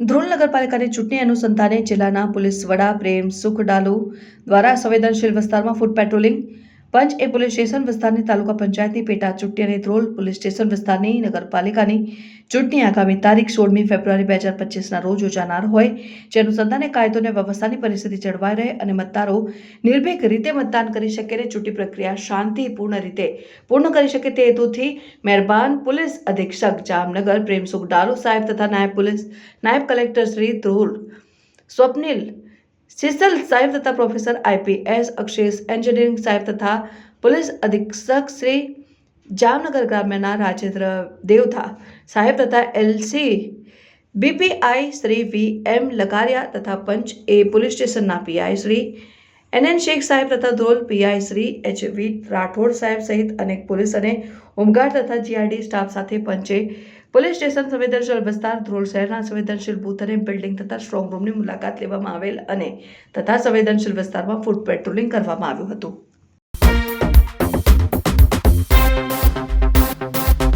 ધ્રોલ નગરપાલિકાની ચૂંટણી અનુસંધાને જિલ્લાના પોલીસ વડા પ્રેમ સુખ ડાલુ દ્વારા સંવેદનશીલ વિસ્તારમાં ફૂટ પેટ્રોલિંગ પંચ એ પોલીસ સ્ટેશન વિસ્તારની તાલુકા પંચાયતની પેટા ચૂંટણી અને ધ્રોલ પોલીસ સ્ટેશન વિસ્તારની નગરપાલિકાની ચૂંટણી આગામી તારીખ 16મી ફેબ્રુઆરી 2025ના રોજ યોજાનાર હોય, જે અનુસંધાને કાયદો અને વ્યવસ્થાની પરિસ્થિતિ જળવાઈ રહે અને મતદારો નિર્ભીક રીતે મતદાન કરી શકે અને ચૂંટણી પ્રક્રિયા શાંતિપૂર્ણ રીતે પૂર્ણ કરી શકે તે હેતુથી મહેરબાન પોલીસ અધિક્ષક જામનગર પ્રેમસુખ ડાલુ સાહેબ તથા નાયબ કલેક્ટર શ્રી ધ્રોલ સ્વપ્નિલ સિસલ સાહેબ તથા પ્રોફેસર IPS અક્ષેશ એન્જિનિયરિંગ સાહેબ તથા પોલીસ અધિક્ષક શ્રી જામનગર ગ્રામ્યના રાજેન્દ્ર દેવધા સાહેબ તથા LC BPI Shri VM Lagariya તથા પંચ એ પોલીસ સ્ટેશનના PI શ્રી NN શેખ સાહેબ તથા ધ્રોલ PI શ્રી HV રાઠોડ સાહેબ સહિત અનેક પોલીસ અને હોમગાર્ડ તથા GRD સ્ટાફ સાથે પંચે પોલીસ સ્ટેશન સંવેદનશીલ વિસ્તાર ધ્રોલ શહેરના સંવેદનશીલ બૂથ અને બિલ્ડિંગ તથા સ્ટ્રોંગ રૂમની મુલાકાત લેવામાં આવેલ અને તથા સંવેદનશીલ વિસ્તારમાં ફૂટ પેટ્રોલિંગ કરવામાં આવ્યું હતું।